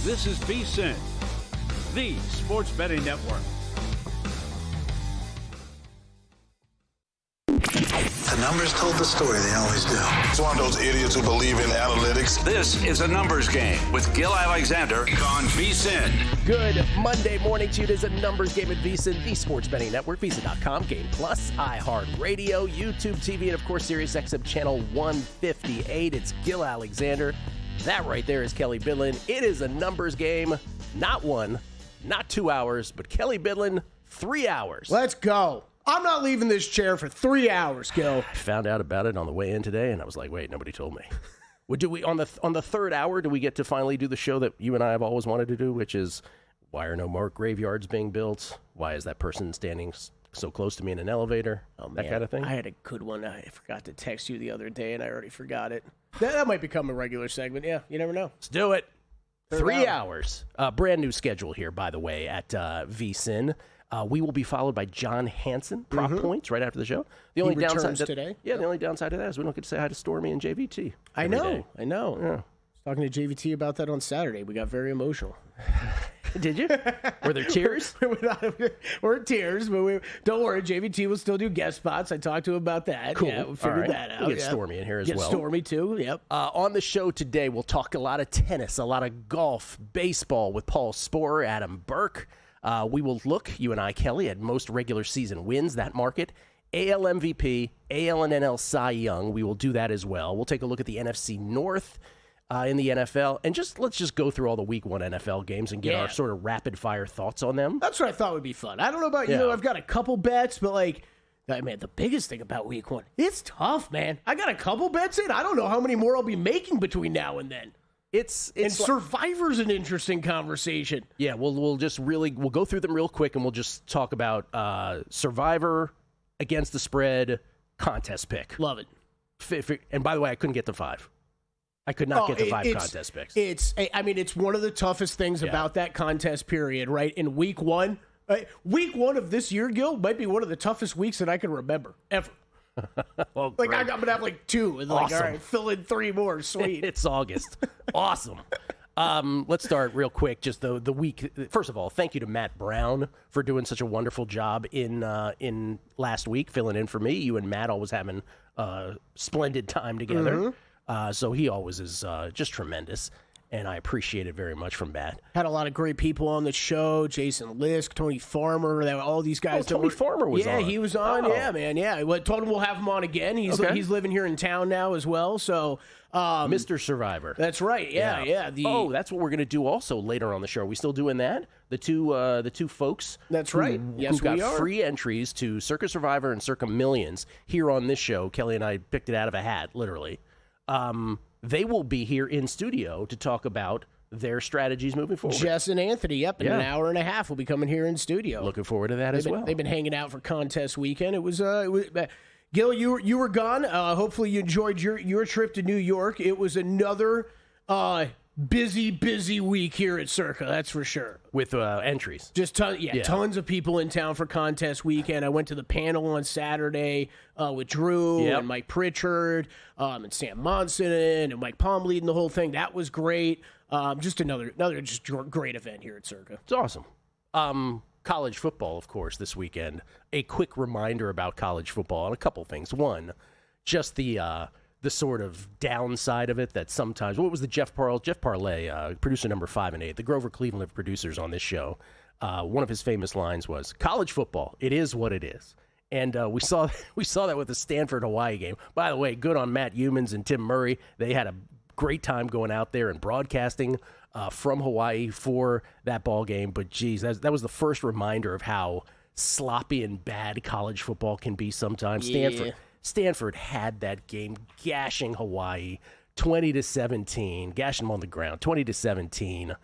This is Vsin, the sports betting network. The numbers told the story, they always do. It's one of those idiots who believe in analytics. This is a numbers game with Gil Alexander on Vsin. Good Monday morning to you. It is a numbers game at Vsin, the sports betting network, Vsin.com, Game Plus, iHeartRadio, YouTube TV, and of course, Sirius XM channel 158. It's Gil Alexander. That right there is Kelly Bidlin. It is a numbers game, not 1, not 2 hours, but Kelly Bidlin, 3 hours. Let's go. I'm not leaving this chair for 3 hours, Gil. I found out about it on the way in today, and I was like, wait, nobody told me. Do we on the third hour, do we get to finally do the show that you and I have always wanted to do, which is why are no more graveyards being built? Why is that person standing so close to me in an elevator? That kind of thing? I had a good one. I forgot to text you the other day, and I already forgot it. That might become a regular segment. Yeah, you never know. Let's do it. 3 hours. Brand new schedule here, by the way, at Vsin. We will be followed by John Hansen, Prop Points, right after the show. The only downside today. Yeah, the only downside to that is we don't get to say hi to Stormy and JVT. I know. Yeah. I was talking to JVT about that on Saturday. We got very emotional. Did you? Were there tears? We're tears, but don't worry. JVT will still do guest spots. I talked to him about that. Cool. Yeah, we figured that out. We'll get Stormy in here as well. Get Stormy, too. Yep. On the show today, we'll talk a lot of tennis, a lot of golf, baseball with Paul Sporer, Adam Burke. We will look, you and I, Kelly, at most regular season wins, that market, AL MVP, AL and NL Cy Young. We will do that as well. We'll take a look at the NFC North in the NFL, and let's just go through all the Week 1 NFL games and get our sort of rapid-fire thoughts on them. That's what I thought would be fun. I don't know about you. I've got a couple bets, but, man, the biggest thing about Week 1, it's tough, man. I got a couple bets in. I don't know how many more I'll be making between now and then. Survivor's an interesting conversation. Yeah, we'll go through them real quick, and we'll just talk about Survivor, against the spread, contest pick. Love it. And by the way, I couldn't get to 5. I could not get to 5 contest picks. It's one of the toughest things about that contest period, right? In Week 1, Week 1 of this year, Gil, might be one of the toughest weeks that I can remember ever. Well, I'm gonna have 2, and awesome. All right, fill in 3 more. Sweet. It's August. Awesome. Let's start real quick. Just the week. First of all, thank you to Matt Brown for doing such a wonderful job in last week, filling in for me. You and Matt always having a splendid time together. So he always is just tremendous. And I appreciate it very much from Matt. Had a lot of great people on the show. Jason Lisk, Tony Farmer, all these guys. Tony Farmer was on. Yeah, he was on. Oh. Yeah, man. Yeah. Told him we'll have him on again. He's living here in town now as well. So, Mr. Survivor. That's right. Yeah. That's what we're going to do also later on the show. Are we still doing that? The two folks. That's right. Yes, we got free entries to Circa Survivor and Circa Millions here on this show. Kelly and I picked it out of a hat, literally. They will be here in studio to talk about their strategies moving forward. Jess and Anthony, in an hour and a half, will be coming here in studio. Looking forward to that as well. They've been hanging out for contest weekend. It was Gil, you were gone. Hopefully you enjoyed your trip to New York. It was another busy week here at Circa, that's for sure. With entries. Just tons of people in town for contest weekend. I went to the panel on Saturday with Drew and Mike Pritchard and Sam Monson and Mike Palm leading the whole thing. That was great. Just another just great event here at Circa. It's awesome. College football, of course, this weekend. A quick reminder about college football and a couple things. One, just the sort of downside of it that sometimes, what was the Jeff Parlay, producer number 5 and 8, the Grover Cleveland producers on this show, one of his famous lines was, college football, it is what it is. And we saw that with the Stanford-Hawaii game. By the way, good on Matt Humans and Tim Murray. They had a great time going out there and broadcasting from Hawaii for that ball game. But, geez, that was the first reminder of how sloppy and bad college football can be sometimes. Yeah. Stanford had that game gashing Hawaii 20-17, gashing them on the ground 20-17.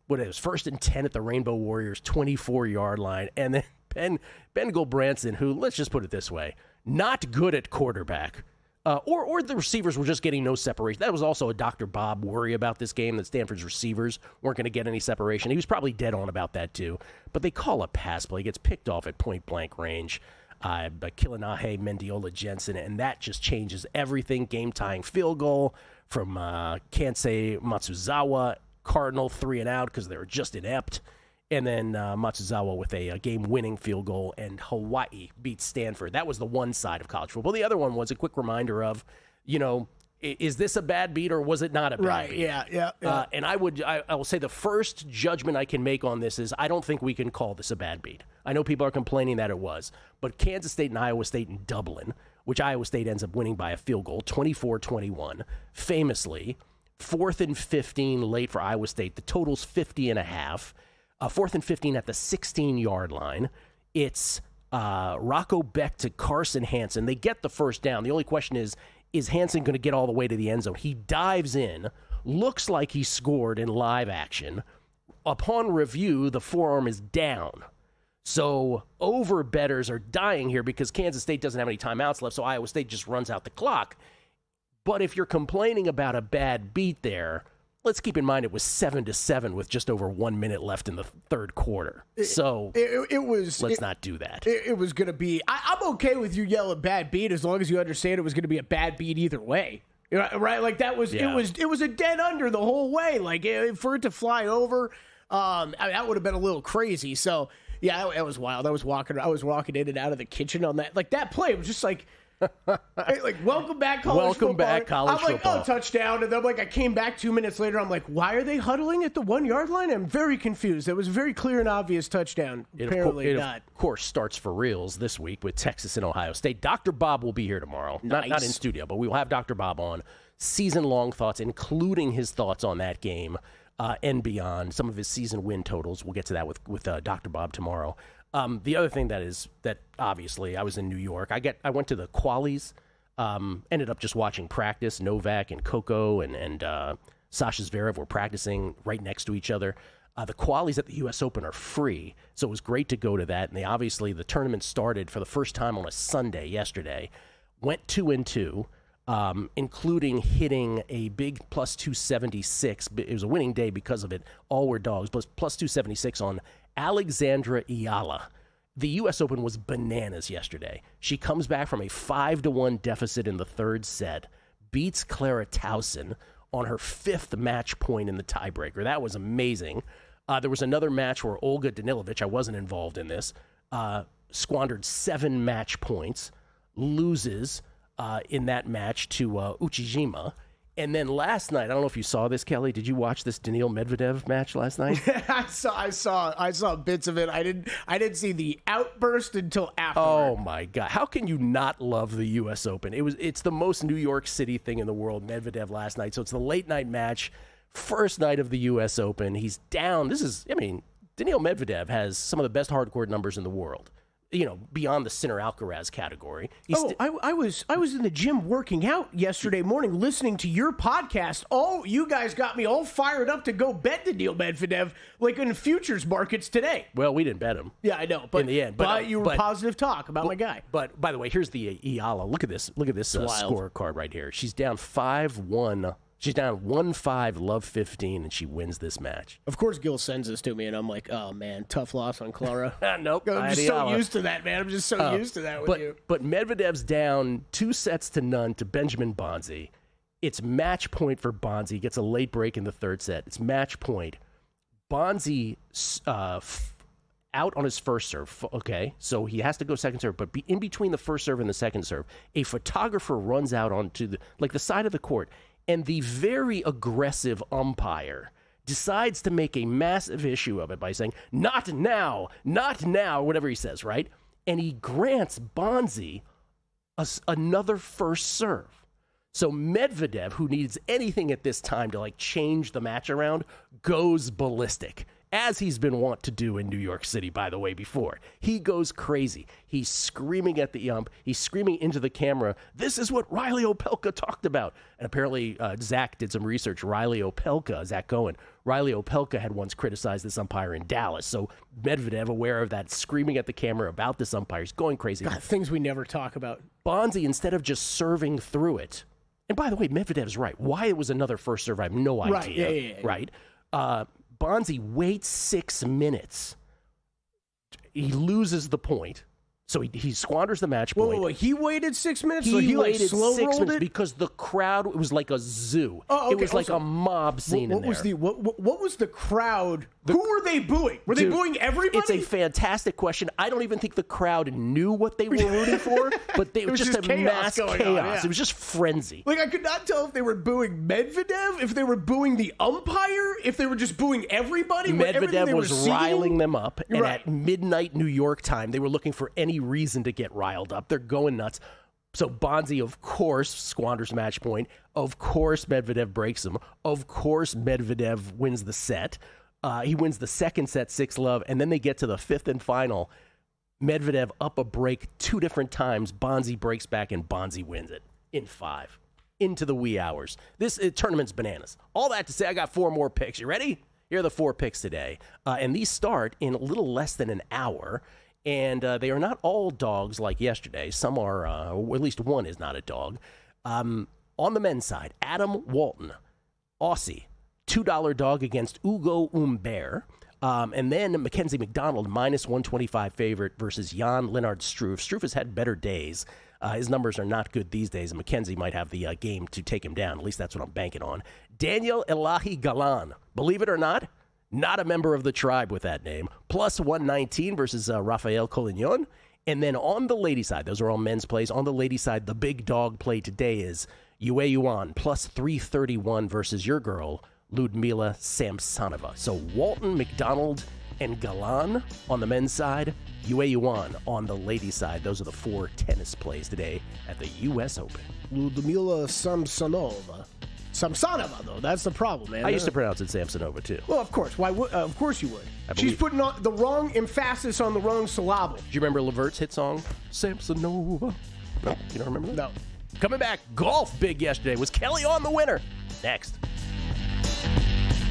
What it was, 1st and 10 at the Rainbow Warriors 24-yard line, and then Ben Gulbranson, who, let's just put it this way, not good at quarterback. Or the receivers were just getting no separation. That was also a Dr. Bob worry about this game, that Stanford's receivers weren't going to get any separation. He was probably dead on about that too. But they call a pass play. He gets picked off at point-blank range by Kilinahe Mendiola Jensen, and that just changes everything. Game-tying field goal from Kansei Matsuzawa. Cardinal 3 and out because they were just inept. And then Matsuzawa with a game-winning field goal, and Hawaii beats Stanford. That was the one side of college football. The other one was a quick reminder of, is this a bad beat or was it not a bad beat? Yeah. And I will say the first judgment I can make on this is I don't think we can call this a bad beat. I know people are complaining that it was, but Kansas State and Iowa State in Dublin, which Iowa State ends up winning by a field goal, 24-21, famously, 4th and 15 late for Iowa State. The total's 50.5. 4th and 15 at the 16-yard line. It's Rocco Beck to Carson Hansen. They get the first down. The only question is Hansen going to get all the way to the end zone? He dives in, looks like he scored in live action. Upon review, the forearm is down. So over-bettors are dying here because Kansas State doesn't have any timeouts left, so Iowa State just runs out the clock. But if you're complaining about a bad beat there, let's keep in mind it was 7-7 with just over 1 minute left in the third quarter. So let's not do that. It was going to be. I'm okay with you yelling bad beat as long as you understand it was going to be a bad beat either way. Right? Like that was it was a dead under the whole way. Like for it to fly over, that would have been a little crazy. So yeah, it was wild. I was walking in and out of the kitchen on that. Like that play, it was just like. Like welcome back college football. I'm like, oh, touchdown, and then I came back 2 minutes later. I'm like, why are they huddling at the 1 yard line? I'm very confused. It was a very clear and obvious touchdown. Apparently not. Of course, starts for reals this week with Texas and Ohio State. Dr. Bob will be here tomorrow. Nice. Not in studio, but we will have Dr. Bob on. Season-long thoughts, including his thoughts on that game and beyond. Some of his season win totals. We'll get to that with Dr. Bob tomorrow. The other thing that obviously I was in New York. I went to the qualies. Ended up just watching practice. Novak and Coco and Sasha Zverev were practicing right next to each other. The qualies at the U.S. Open are free, so it was great to go to that. And the tournament started for the first time on a Sunday yesterday. Went 2-2, including hitting a big plus 276. It was a winning day because of it. All were dogs, plus 276 on Alexandra Ayala. The U.S. Open was bananas yesterday. She comes back from a 5-1 deficit in the third set, beats Clara Towson on her 5th match point in the tiebreaker. That was amazing. There was another match where Olga Danilovic, I wasn't involved in this, squandered 7 match points, loses in that match to Uchijima. And then last night, I don't know if you saw this, Kelly. Did you watch this Daniil Medvedev match last night? I saw bits of it. I didn't see the outburst until afterward. Oh my God! How can you not love the U.S. Open? It's the most New York City thing in the world. Medvedev last night, so it's the late night match, first night of the U.S. Open. He's down. Daniil Medvedev has some of the best hardcourt numbers in the world. Beyond the Sinner Alcaraz category. I was in the gym working out yesterday morning listening to your podcast. Oh, you guys got me all fired up to go bet Daniil Medvedev like in futures markets today. Well, we didn't bet him. Yeah, I know. But in the end, but you were positive talk about my guy. But by the way, here's the Ayala. Look at this scorecard right here. She's down 5-1. She's down 1-5, love 15, and she wins this match. Of course, Gil sends this to me, and I'm like, oh, man, tough loss on Clara. Nope. I'm just so used to that, man. I'm just so used to that with you. But Medvedev's down 2-0 to Benjamin Bonzi. It's match point for Bonzi. Gets a late break in the third set. It's match point. Bonzi out on his first serve. Okay, so he has to go second serve. But in between the first serve and the second serve, a photographer runs out onto the side of the court. And the very aggressive umpire decides to make a massive issue of it by saying, not now, whatever he says, right? And he grants Bonzi another first serve. So Medvedev, who needs anything at this time to change the match around, goes ballistic. As he's been wont to do in New York City, by the way, before. He goes crazy. He's screaming at the ump. He's screaming into the camera, this is what Riley Opelka talked about. And apparently, Zach did some research. Zach Cohen. Riley Opelka had once criticized this umpire in Dallas. So Medvedev, aware of that, screaming at the camera about this umpire. He's going crazy. God, things we never talk about. Bonzi, instead of just serving through it, and by the way, Medvedev's right. Why it was another first serve, I have no idea. Right, yeah. Right? Bonzi waits 6 minutes. He loses the point. So he squanders the match point. Whoa, he waited 6 minutes? He waited slow 6 rolled minutes it? because the crowd, it was like a zoo. Oh, okay. It was like a mob scene in there. What was the crowd? Who were they booing? Were they booing everybody? It's a fantastic question. I don't even think the crowd knew what they were rooting for, but it was just a mass chaos. Yeah. It was just frenzy. Like, I could not tell if they were booing Medvedev, if they were booing the umpire, if they were just booing everybody. Medvedev was riling them up, and Right. at midnight New York time, they were looking for any reason to get riled up. They're going nuts. So Bonzi, of course, squanders match point. Of course, Medvedev breaks him. Of course, Medvedev wins the set. He wins the second set 6-love, and then they get to the fifth and final. Medvedev up a break 2 different times. Bonzi breaks back, and Bonzi wins it in 5 into the wee hours. This tournament's bananas. All that to say, I got 4 more picks. You ready? Here are the 4 picks today, and these start in a little less than an hour. And they are not all dogs like yesterday. Some are, or at least one is not a dog. On the men's side, Adam Walton, Aussie, $2 dog against Ugo Humbert. And then Mackenzie McDonald, minus 125 favorite versus Jan Lennard Struff. Struff has had better days. His numbers are not good these days, and Mackenzie might have the game to take him down. At least that's what I'm banking on. Daniel Elahi Galan, believe it or not a member of the tribe with that name, plus 119 versus Rafael Collignon. And then on the lady side, those are all men's plays. On the lady side, the big dog play today is Yue Yuan, plus 331 versus your girl, Ludmila Samsonova. So Walton, McDonald, and Galan on the men's side, Yue Yuan on the ladies' side. Those are the 4 tennis plays today at the U.S. Open. Ludmila Samsonova, though. That's the problem, man. I used to pronounce it Samsonova, too. Well, of course. Of course you would. She's putting on the wrong emphasis on the wrong syllable. Do you remember Levert's hit song, Samsonova? No, you don't remember that? No. Coming back, golf big yesterday. Was Kelly on the winner? Next.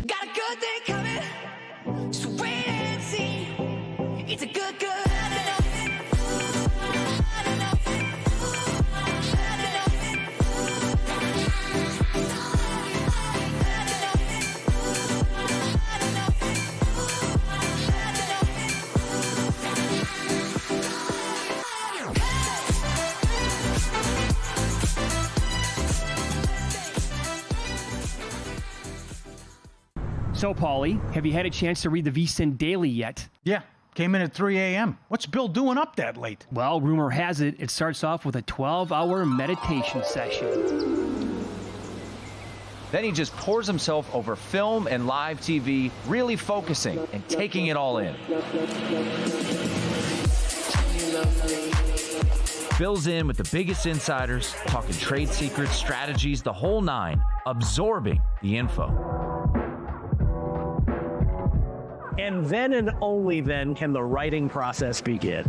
Got a good thing coming, so wait and see. It's a good. So, Paulie, have you had a chance to read the Vsin Daily yet? Yeah, came in at 3 a.m. What's Bill doing up that late? Well, rumor has it, it starts off with a 12-hour meditation session. Then he just pours himself over film and live TV, really focusing and taking it all in. Bill's in with the biggest insiders, talking trade secrets, strategies, the whole 9, absorbing the info. And then and only then can the writing process begin.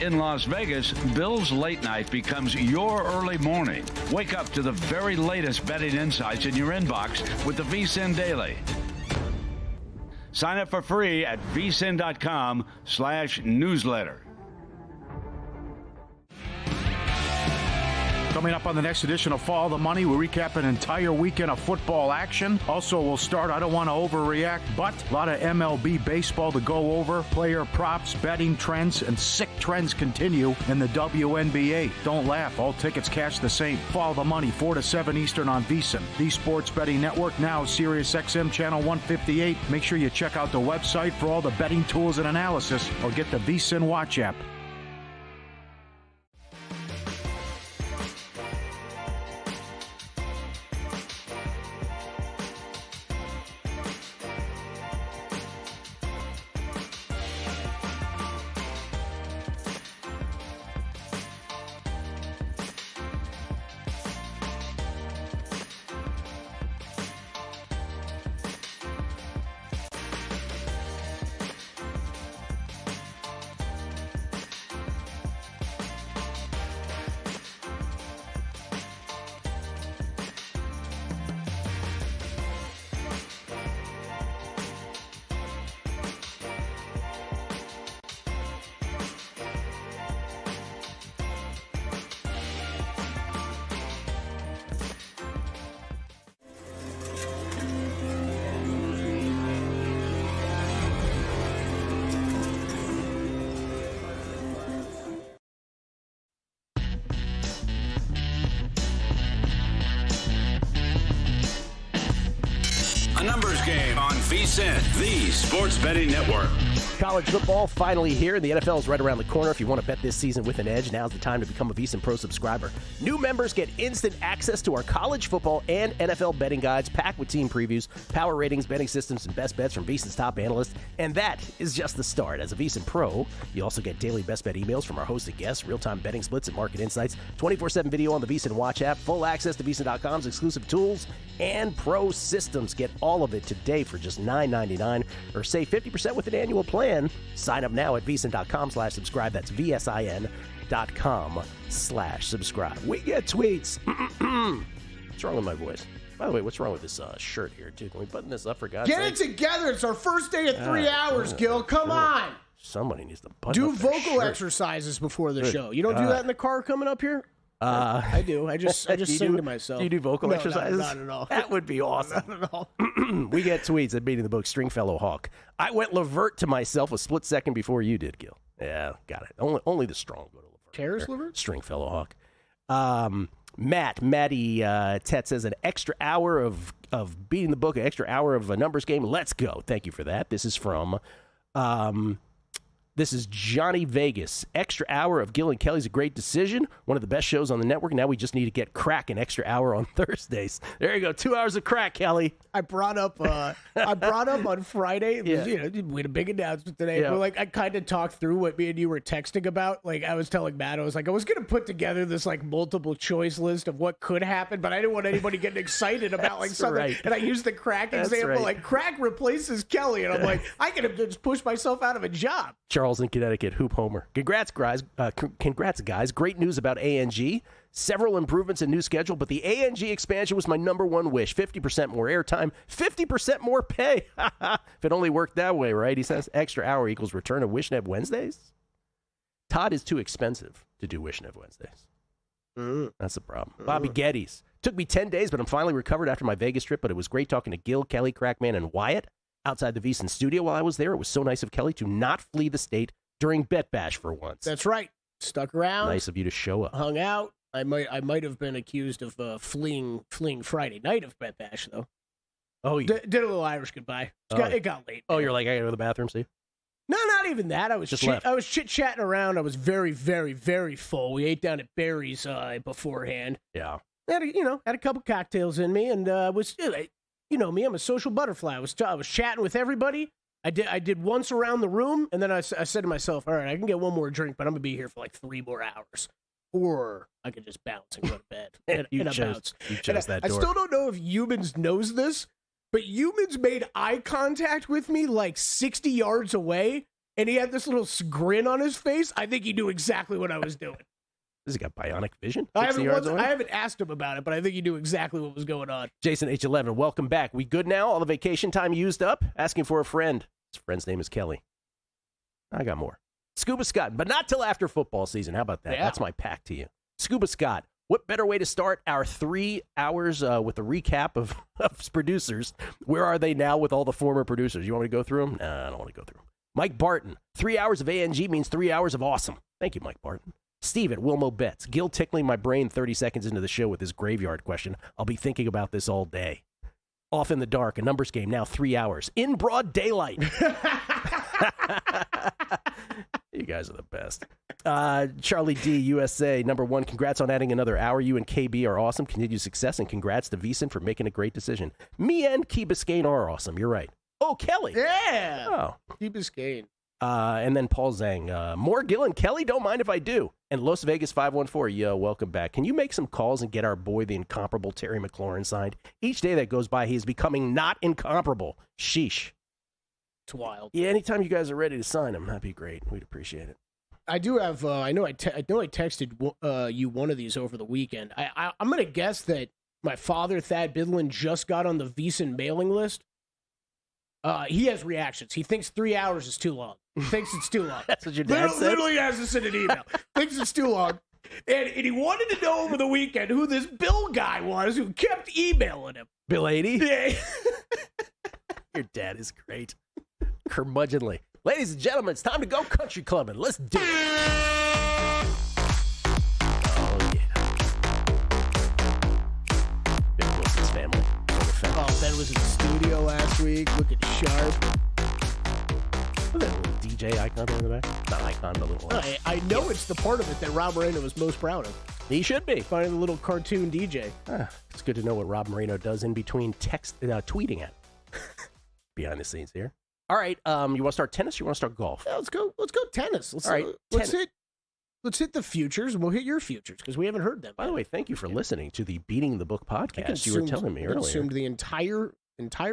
In Las Vegas, Bill's late night becomes your early morning. Wake up to the very latest betting insights in your inbox with the Vsin Daily. Sign up for free at vsin.com/newsletter. Coming up on the next edition of Follow the Money, we recap an entire weekend of football action. Also, we'll start, I don't want to overreact, but a lot of MLB baseball to go over. Player props, betting trends, and sick trends continue in the WNBA. Don't laugh, all tickets cash the same. Follow the Money, 4 to 7 Eastern on Vsin, the Sports Betting Network, now Sirius XM Channel 158. Make sure you check out the website for all the betting tools and analysis, or get the Vsin Watch app. Numbers Game on Vsin, the sports betting network. College football finally here. The NFL is right around the corner. If you want to bet this season with an edge, now's the time to become a Vsin Pro subscriber. New members get instant access to our college football and NFL betting guides packed with team previews, power ratings, betting systems, and best bets from Vsin's top analysts. And that is just the start. As a Vsin Pro, you also get daily best bet emails from our hosted guests, real-time betting splits and market insights, 24/7 video on the Vsin Watch app, full access to Vsin.com's exclusive tools, and pro systems. Get all of it today for just $9.99 or save 50% with an annual plan. Sign up now at Vsin.com/subscribe. That's VSIN.com/subscribe. We get tweets. What's wrong with my voice? By the way, what's wrong with this shirt here, too? Can we button this up for God's sake? Get it together. It's our first day of 3 hours, Gil. Come on. Somebody needs to button up Do their vocal shirt. exercises before the Good show. You don't do that in the car coming up here? I do. I just sing to myself. Do you do vocal exercises? Not at all. That would be awesome. Not at all. We get tweets at Beating the Book, Stringfellow Hawk. I went Levert to myself a split second before you did, Gil. Yeah, got it. Only the strong go to Levert. Terrace Levert? Stringfellow Hawk. Matty Tet says an extra hour of Beating the Book, an extra hour of a numbers game. Let's go. Thank you for that. This is from... This is Johnny Vegas. Extra hour of Gil and Kelly's a great decision. One of the best shows on the network. Now we just need to get crack an extra hour on Thursdays. There you go. 2 hours of crack, Kelly. I brought up on Friday. We had a big announcement today. Yeah. Where, I kind of talked through what me and you were texting about. I was telling Matt, I was going to put together this multiple choice list of what could happen, but I didn't want anybody getting excited about something. Right. And I used the crack That's example. right. Crack replaces Kelly, and I'm I could have just pushed myself out of a job. Charles in Connecticut, Hoop Homer. Congrats, guys. Great news about ANG. Several improvements in new schedule, but the ANG expansion was my number one wish. 50% more airtime, 50% more pay. If it only worked that way, right? He says extra hour equals return of Wishnev Wednesdays. Todd is too expensive to do Wishnev Wednesdays. That's the problem. Bobby Geddes. Took me 10 days, but I'm finally recovered after my Vegas trip, but it was great talking to Gil, Kelly, Crackman, and Wyatt outside the Vsin studio while I was there. It was so nice of Kelly to not flee the state during Bet Bash for once. That's right. Stuck around. Nice of you to show up. Hung out. I might have been accused of fleeing Friday night of Bet Bash, though. Oh, yeah. Did a little Irish goodbye. It got late. Oh, you're like, I gotta go to the bathroom, Steve? No, not even that. I was chit-chatting around. I was very, very, very full. We ate down at Barry's beforehand. Yeah. Had a couple cocktails in me, and was me. I'm a social butterfly. I was chatting with everybody. I did once around the room, and then I said to myself, all right, I can get one more drink, but I'm gonna be here for 3 more hours. Or I could just bounce and go to bed. You chose that door. I still don't know if Humans knows this, but Humans made eye contact with me 60 yards away, and he had this little grin on his face. I think he knew exactly what I was doing. Has he got bionic vision? I haven't asked him about it, but I think he knew exactly what was going on. Jason H11, welcome back. We good now? All the vacation time used up? Asking for a friend. His friend's name is Kelly. I got more. Scuba Scott, but not till after football season. How about that? Yeah. That's my pack to you. Scuba Scott, what better way to start our 3 hours with a recap of producers? Where are they now with all the former producers? You want me to go through them? Nah, I don't want to go through them. Mike Barton, 3 hours of ANG means 3 hours of awesome. Thank you, Mike Barton. Steve at Wilmo Betts. Gil tickling my brain 30 seconds into the show with his graveyard question. I'll be thinking about this all day. Off in the Dark, a numbers game, now 3 hours. In broad daylight. You guys are the best. Charlie D, USA, number 1. Congrats on adding another hour. You and KB are awesome. Continued success, and congrats to Vsin for making a great decision. Me and Key Biscayne are awesome. You're right. Oh, Kelly. Yeah. Oh. Key Biscayne. And then Paul Zhang. More Gil and Kelly? Don't mind if I do. And Las Vegas 514, yo, welcome back. Can you make some calls and get our boy, the incomparable Terry McLaurin, signed? Each day that goes by, he is becoming not incomparable. Sheesh. It's wild. Yeah, anytime you guys are ready to sign him, that'd be great. We'd appreciate it. I do have. I know I texted you one of these over the weekend. I'm gonna guess that my father Thad Bidlin just got on the Vsin mailing list. He has reactions. He thinks 3 hours is too long. He thinks it's too long. That's what your dad said? Literally has this in an email. Thinks it's too long. And he wanted to know over the weekend who this Bill guy was who kept emailing him. Bill 80? Yeah. Your dad is great. Curmudgeonly. Ladies and gentlemen, it's time to go country clubbing. Let's do it. Oh, yeah. Bill Wilson's family. Oh, Ben was in the studio last week, looking sharp. Look at that little DJ icon in the back. Not icon, but a little. I know it's the part of it that Rob Moreno was most proud of. He should be. Finding the little cartoon DJ. It's good to know what Rob Moreno does in between tweeting at. Behind the scenes here. All right, you want to start tennis or you want to start golf? Yeah, let's go tennis. Let's hit the futures, and we'll hit your futures, because we haven't heard them. By the way, thank you for listening to the Beating the Book podcast you were telling me earlier. I consumed the entire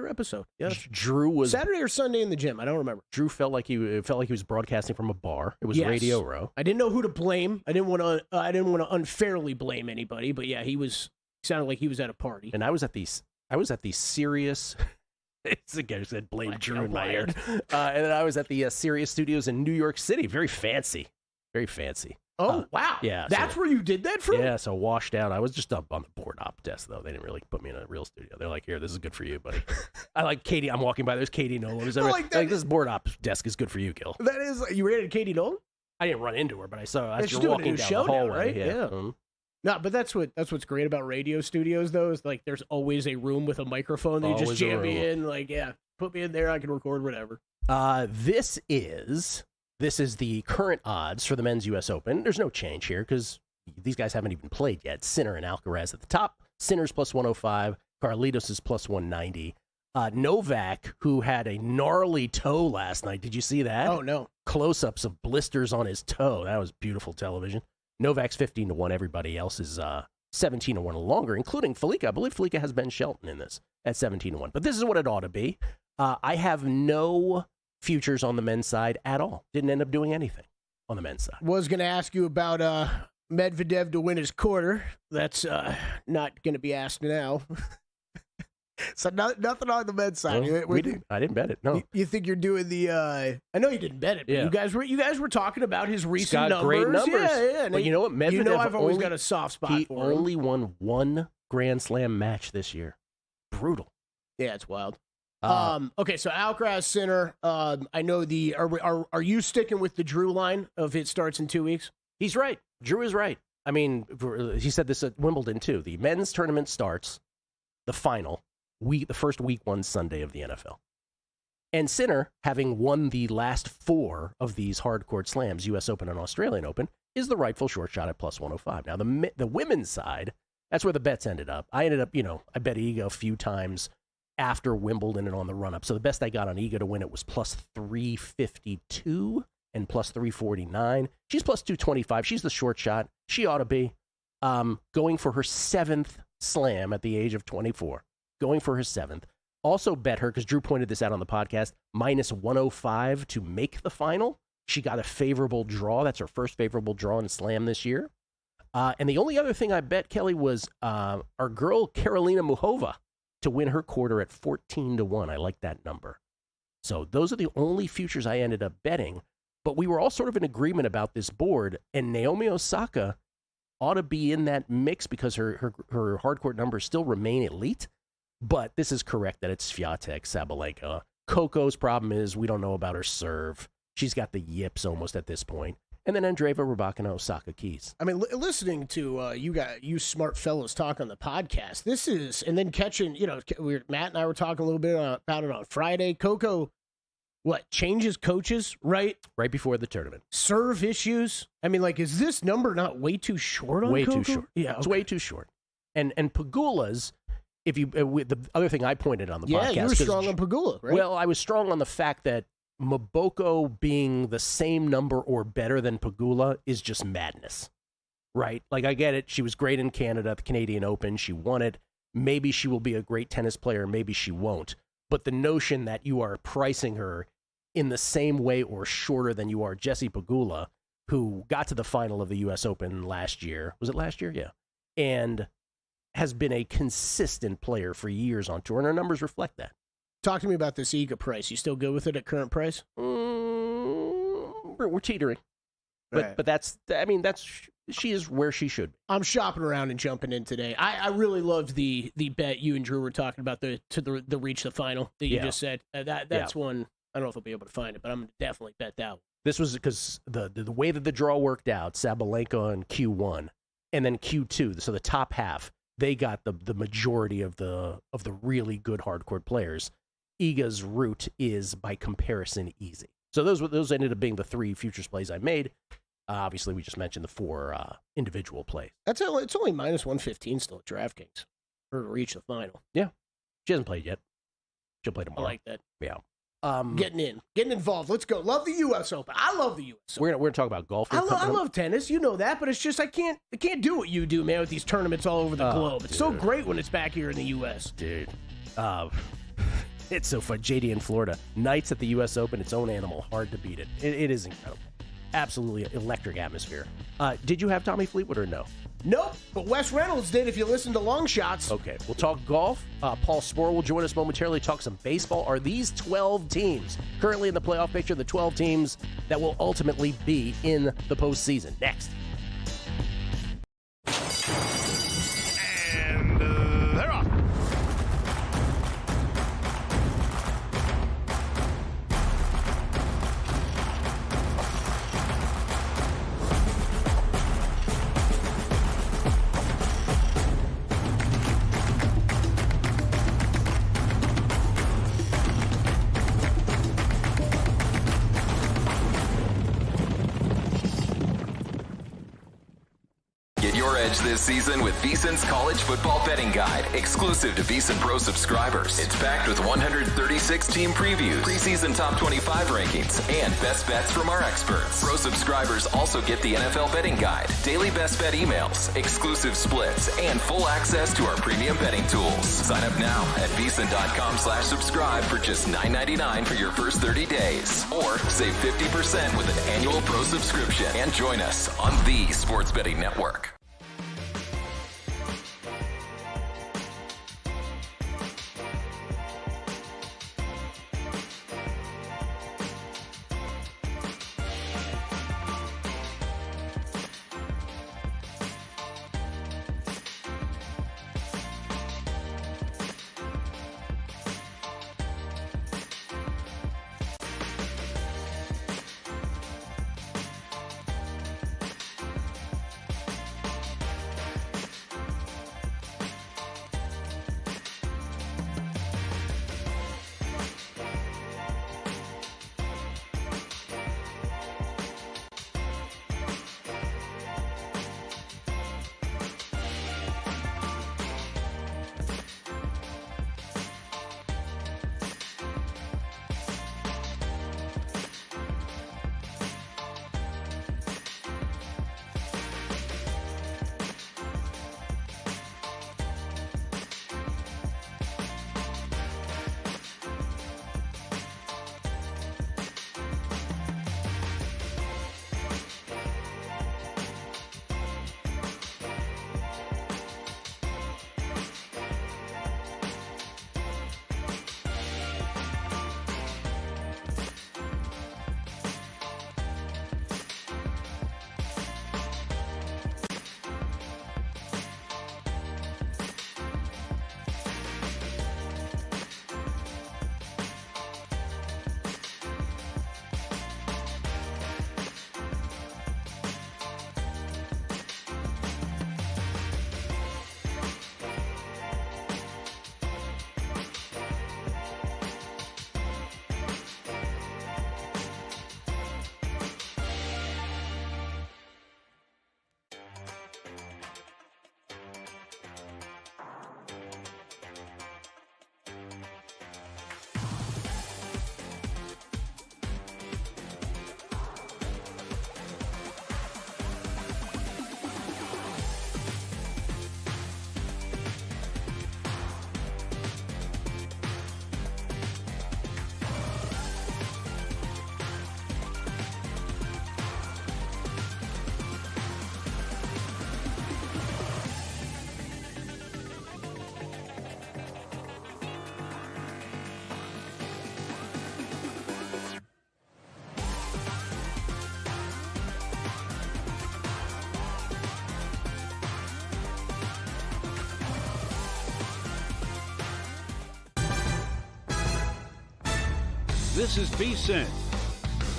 episode. Yeah. Drew was Saturday or Sunday in the gym. I don't remember. Drew felt like he was broadcasting from a bar. It was Radio Row. I didn't know who to blame. I didn't want to unfairly blame anybody. But yeah, sounded like he was at a party. And I was at the Sirius. It's again said blame Drew in my ear. And then I was at the Sirius Studios in New York City. Very fancy. Very fancy. Oh, wow. Yeah. That's where you did that from? Yeah, so washed out. I was just up on the board op desk, though. They didn't really put me in a real studio. They're like, here, this is good for you, buddy. I like Katie. I'm walking by. There's Katie Nolan. This board op desk is good for you, Gil. That is, you ran into Katie Nolan? I didn't run into her, but I saw her. She's doing a new show now, right? Yeah. Mm-hmm. No, but that's what's great about radio studios, though, is like there's always a room with a microphone that you just jam me in. Like, yeah, put me in there. I can record whatever. This is the current odds for the men's U.S. Open. There's no change here because these guys haven't even played yet. Sinner and Alcaraz at the top. Sinner's plus 105. Carlitos is plus 190. Novak, who had a gnarly toe last night. Did you see that? Oh, no. Close-ups of blisters on his toe. That was beautiful television. Novak's 15-1. Everybody else is 17-1 or longer, including Felica. I believe Felica has Ben Shelton in this at 17-1. But this is what it ought to be. I have no futures on the men's side at all. Didn't end up doing anything on the men's side. Was going to ask you about Medvedev to win his quarter. That's not going to be asked now. So nothing on the men's side. Well, I didn't bet it. No. You think you're doing the? I know you didn't bet it. But yeah. You guys were talking about his recent numbers. Great numbers. Yeah. But you know what? Medvedev I've always got a soft spot for him. He only won one Grand Slam match this year. Brutal. Yeah, it's wild. Okay, so Alcaraz, Sinner. I know are you sticking with the Drew line of it starts in 2 weeks? He's right. Drew is right. I mean, he said this at Wimbledon too. The men's tournament starts, the final week, the first week one Sunday of the NFL. And Sinner, having won the last 4 of these hardcourt slams, U.S. Open and Australian Open, is the rightful short shot at plus 105. Now, the women's side, that's where the bets ended up. I ended up, I bet Iga a few times after Wimbledon and on the run-up. So the best I got on Iga to win it was plus 352 and plus 349. She's plus 225. She's the short shot. She ought to be going for her 7th slam at the age of 24. Going for her 7th. Also bet her, because Drew pointed this out on the podcast, minus 105 to make the final. She got a favorable draw. That's her first favorable draw in slam this year. And the only other thing I bet, Kelly, was our girl Karolina Muchova to win her quarter at 14-1. I like that number. So those are the only futures I ended up betting. But we were all sort of in agreement about this board, and Naomi Osaka ought to be in that mix because her hardcourt numbers still remain elite. But this is correct that it's Swiatek, Sabalenka. Coco's problem is we don't know about her serve. She's got the yips almost at this point. And then Andreeva Rybakina, Osaka Keys. I mean, listening to you smart fellows talk on the podcast, this is, and then catching, Matt and I were talking a little bit about it on Friday. Coco, changes coaches, right? Right before the tournament. Serve issues. I mean, is this number not way too short on Coco? Way too short. Yeah, it's way too short. And Pegula's, the other thing I pointed on the podcast. Yeah, you were strong on Pegula, right? Well, I was strong on the fact that Maboko being the same number or better than Pegula is just madness, right? I get it. She was great in Canada at the Canadian Open. She won it. Maybe she will be a great tennis player. Maybe she won't. But the notion that you are pricing her in the same way or shorter than you are Jessie Pegula, who got to the final of the U.S. Open last year. Was it last year? Yeah. And has been a consistent player for years on tour, and her numbers reflect that. Talk to me about this Iga price. You still good with it at current price? We're teetering. But she is where she should be. I'm shopping around and jumping in today. I really loved the bet you and Drew were talking about the reach the final that you just said. That's one. I don't know if I'll be able to find it, but I'm going to definitely bet that one. This was because the way that the draw worked out, Sabalenka in Q1 and then Q2, so the top half, they got the majority of the really good hardcourt players. Iga's route is, by comparison, easy. So those ended up being the 3 futures plays I made. Obviously, we just mentioned the 4 individual plays. It's only minus 115 still at DraftKings for to reach the final. Yeah. She hasn't played yet. She'll play tomorrow. I like that. Yeah. Getting involved. Let's go. Love the U.S. Open. I love the U.S. Open. We're gonna talk about golf. I love tennis. You know that, but it's just I can't do what you do, man, with these tournaments all over the globe. It's so great when it's back here in the U.S. Dude. It's so fun. JD in Florida. Nights at the U.S. Open, its own animal. Hard to beat it. It is incredible. Absolutely electric atmosphere. Did you have Tommy Fleetwood or no? Nope, but Wes Reynolds did if you listen to Long Shots. Okay, we'll talk golf. Paul Sporer will join us momentarily, talk some baseball. Are these 12 teams currently in the playoff picture, the 12 teams that will ultimately be in the postseason? Next. And they're off. This season with Vsin's College Football Betting Guide, exclusive to Vsin Pro subscribers. It's packed with 136 team previews, preseason top 25 rankings, and best bets from our experts. Pro subscribers also get the NFL Betting Guide, daily best bet emails, exclusive splits, and full access to our premium betting tools. Sign up now at vsin.com/subscribe for just $9.99 for your first 30 days, or save 50% with an annual pro subscription. And join us on the Sports Betting Network. This is Vsin,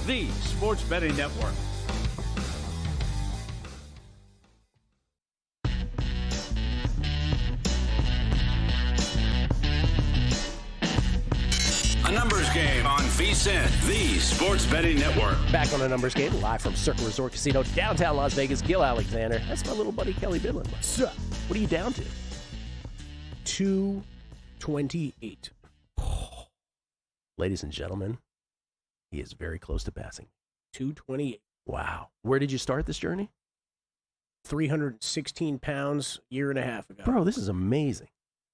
the Sports Betting Network. Numbers Game on Vsin, the sports betting network. Back on the Numbers Game, live from Circle Resort Casino, downtown Las Vegas. Gil Alexander. That's my little buddy Kelly Bidlin. What's up? What are you down to? 228. Ladies and gentlemen, he is very close to passing. 228. Wow. Where did you start this journey? 316 pounds a year and a half ago. Bro, this is amazing.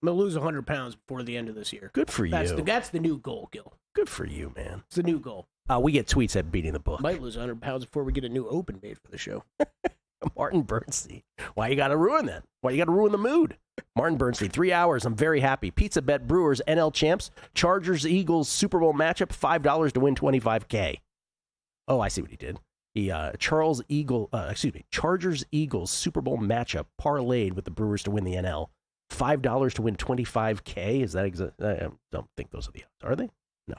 I'm going to lose 100 pounds before the end of this year. Good for you. That's the new goal, Gil. Good for you, man. It's the new goal. We get tweets at Beating the Book. Might lose 100 pounds before we get a new open made for the show. Martin Bernstein. Why you got to ruin that? Why you got to ruin the mood? Martin Bernstein, 3 hours. I'm very happy. Pizza Bet Brewers, NL Champs, Chargers, Eagles, Super Bowl matchup, $5 to win $25K. Oh, I see what he did. Chargers, Eagles, Super Bowl matchup, parlayed with the Brewers to win the NL. $5 to win $25K. Is that exact? I don't think those are the odds, are they? No.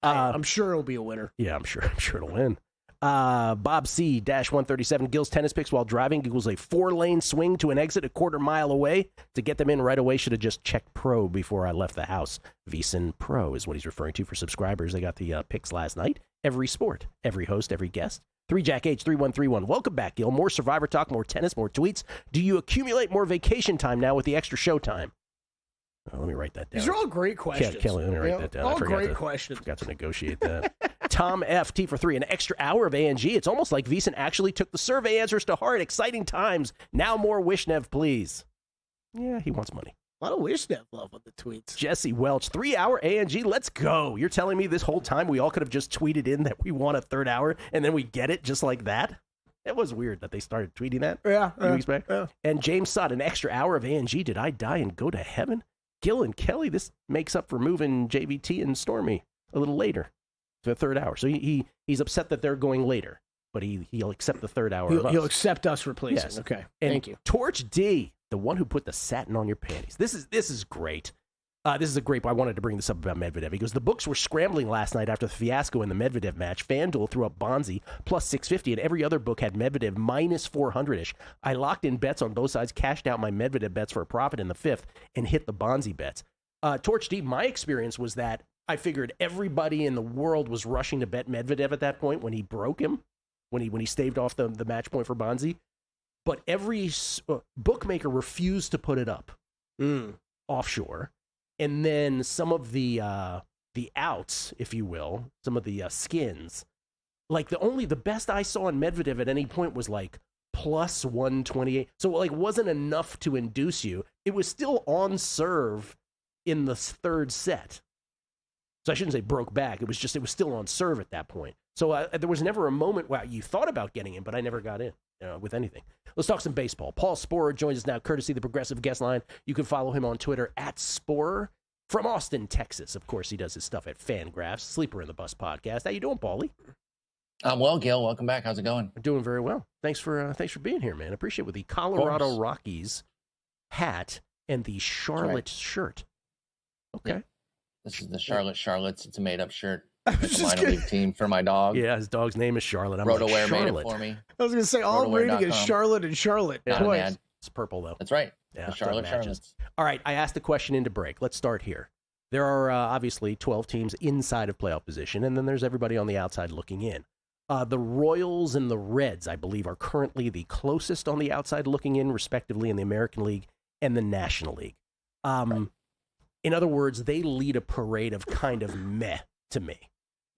I'm sure it'll be a winner. Yeah, I'm sure it'll win. Bob C -137 Gil's tennis picks while driving equals a 4-lane swing to an exit a quarter mile away. To get them in right away, should have just checked Pro before I left the house. Vsin Pro is what he's referring to for subscribers. They got the picks last night. Every sport, every host, every guest. 3Jack H 3131. Welcome back, Gil. More Survivor talk, more tennis, more tweets. Do you accumulate more vacation time now with the extra show time? Let me write that down. These are all great questions. Kelly, let me write that down. All great questions. Forgot to negotiate that. Tom F. T for 3. An extra hour of A&G. It's almost like Vsin actually took the survey answers to heart. Exciting times. Now more Wishnev, please. Yeah, he wants money. A lot of Wishnev love on the tweets. Jesse Welch, 3 hour A&G. Let's go. You're telling me this whole time we all could have just tweeted in that we want a third hour and then we get it just like that? It was weird that they started tweeting that a few weeks back. Yeah. And James Sott, an extra hour of A&G. Did I die and go to heaven? Gil and Kelly, this makes up for moving JVT and Stormy a little later for the third hour. So he's upset that they're going later, but he'll accept the third hour of us. He'll accept us replacing. Yes. Okay, and thank you. Torch D, the one who put the satin on your panties. This is great. This is a great. I wanted to bring this up about Medvedev. He goes, the books were scrambling last night after the fiasco in the Medvedev match. FanDuel threw up Bonzi plus 650, and every other book had Medvedev minus 400-ish. I locked in bets on both sides, cashed out my Medvedev bets for a profit in the fifth, and hit the Bonzi bets. Torch D, my experience was that I figured everybody in the world was rushing to bet Medvedev at that point when he broke him, when he staved off the match point for Bonzi. But every bookmaker refused to put it up offshore. And then some of the outs, if you will, some of the skins, like the best I saw in Medvedev at any point was like plus 128. So like wasn't enough to induce you. It was still on serve in the third set. So I shouldn't say broke back. It was still on serve at that point. So there was never a moment where you thought about getting in, but I never got in with anything. Let's talk some baseball. Paul Sporer joins us now, courtesy of the Progressive Guest Line. You can follow him on Twitter at Sporer from Austin, Texas. Of course, he does his stuff at Fangraphs, Sleeper in the Bus podcast. How you doing, Paulie? I'm well, Gil. Welcome back. How's it going? I'm doing very well. Thanks for being here, man. I appreciate it. With the Colorado Rockies hat and the Charlotte shirt. Okay. Yeah. This is the Charlottes. It's a made-up shirt. It's a minor league team for my dog. Yeah, his dog's name is Charlotte. RotoWare made it for me. I was going to say, all I'm reading is Charlotte and Charlotte. Yeah, it's purple, though. That's right. Yeah, the Charlottes. All right, I asked the question into break. Let's start here. There are obviously 12 teams inside of playoff position, and then there's everybody on the outside looking in. The Royals and the Reds, I believe, are currently the closest on the outside looking in, respectively, in the American League and the National League. Right. In other words, they lead a parade of kind of meh to me.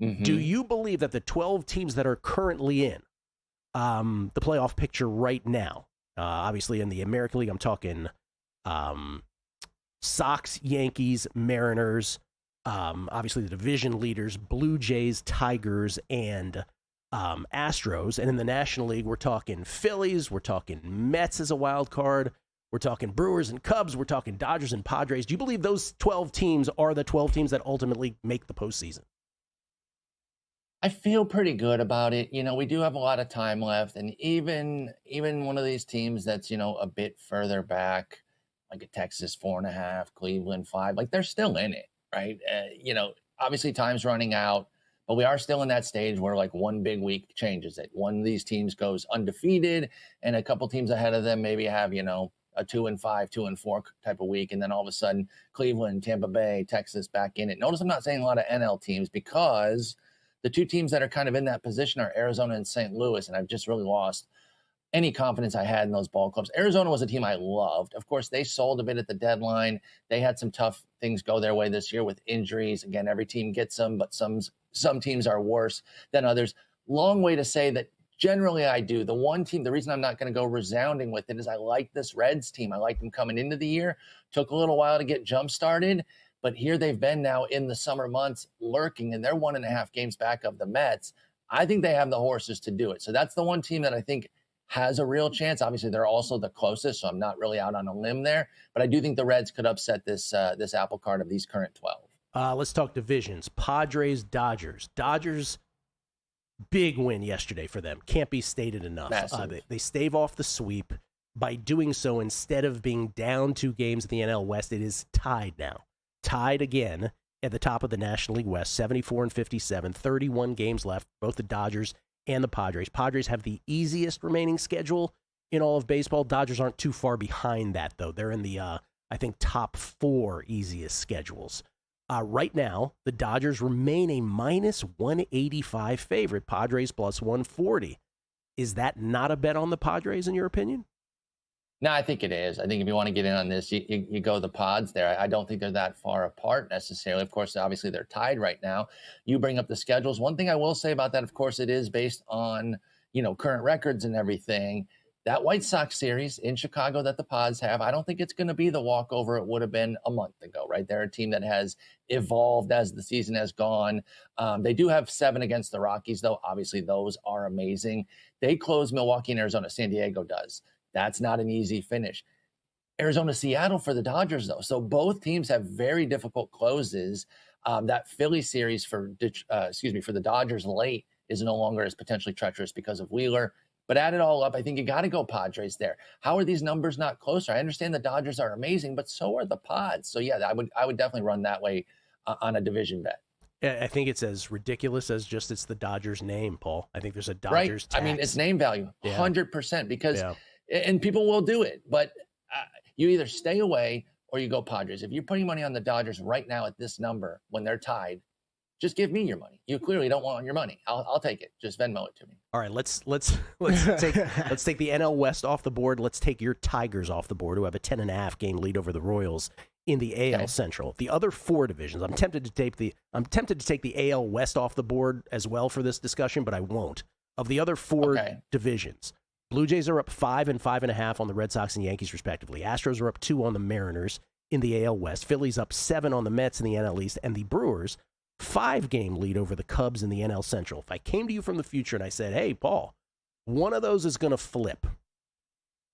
Mm-hmm. Do you believe that the 12 teams that are currently in the playoff picture right now, obviously in the American League, I'm talking Sox, Yankees, Mariners, obviously the division leaders, Blue Jays, Tigers, and Astros. And in the National League, we're talking Phillies, we're talking Mets as a wild card, we're talking Brewers and Cubs, we're talking Dodgers and Padres. Do you believe those 12 teams are the 12 teams that ultimately make the postseason? I feel pretty good about it. You know, we do have a lot of time left, and even one of these teams that's, you know, a bit further back, like a Texas 4.5, Cleveland 5, like they're still in it, right? You know, obviously time's running out, but we are still in that stage where like one big week changes it. One of these teams goes undefeated, and a couple teams ahead of them maybe have, you know, a 2-5, 2-4 type of week, and then all of a sudden Cleveland, Tampa Bay, Texas back in it. Notice I'm not saying a lot of NL teams because the two teams that are kind of in that position are Arizona and St. Louis, and I've just really lost any confidence I had in those ball clubs. Arizona was a team I loved. Of course, they sold a bit at the deadline. They had some tough things go their way this year with injuries. Again, every team gets them, but some teams are worse than others. Long way to say that generally I do. The one team, the reason I'm not going to go resounding with it is I like this Reds team. I like them coming into the year. Took a little while to get jump-started, but here they've been now in the summer months lurking, and they're 1.5 games back of the Mets. I think they have the horses to do it. So that's the one team that I think has a real chance. Obviously, they're also the closest, so I'm not really out on a limb there. But I do think the Reds could upset this apple cart of these current 12. Let's talk divisions. Padres, Dodgers. Dodgers, big win yesterday for them. Can't be stated enough. They stave off the sweep. By doing so, instead of being down 2 games in the NL West, it is tied now. Tied again at the top of the National League West, 74-57, 31 games left, both the Dodgers and the Padres. Padres have the easiest remaining schedule in all of baseball. Dodgers aren't too far behind that, though. They're in the, I think, top 4 easiest schedules. Right now, the Dodgers remain a minus 185 favorite. Padres plus 140. Is that not a bet on the Padres, in your opinion? No, I think it is. I think if you want to get in on this, you go the Pods there. I don't think they're that far apart necessarily. Of course, obviously they're tied right now. You bring up the schedules. One thing I will say about that, of course, it is based on, current records and everything. That White Sox series in Chicago that the Pods have, I don't think it's going to be the walkover it would have been a month ago, right? They're a team that has evolved as the season has gone. They do have 7 against the Rockies, though. Obviously, those are amazing. They close Milwaukee and Arizona. San Diego does. That's not an easy finish. Arizona, Seattle for the Dodgers, though. So both teams have very difficult closes. That Philly series for the Dodgers late is no longer as potentially treacherous because of Wheeler. But add it all up, I think you got to go Padres there. How are these numbers not closer? I understand the Dodgers are amazing, but so are the Pods. So yeah, I would definitely run that way on a division bet. I think it's as ridiculous as just it's the Dodgers name, Paul. I think there's a Dodgers tax. I mean, it's name value, 100%, because and people will do it, but you either stay away or you go Padres. If you're putting money on the Dodgers right now at this number when they're tied, just give me your money. You clearly don't want your money. I'll take it. Just Venmo it to me. All right, let's take the NL West off the board. Let's take your Tigers off the board, who have a 10.5 game lead over the Royals in the AL Central. The other 4 divisions, I'm tempted to take the AL West off the board as well for this discussion, but I won't. Of the other 4 divisions, Blue Jays are up 5 and 5.5 on the Red Sox and Yankees, respectively. Astros are up 2 on the Mariners in the AL West. Phillies up 7 on the Mets in the NL East. And the Brewers, 5-game lead over the Cubs in the NL Central. If I came to you from the future and I said, hey, Paul, one of those is going to flip.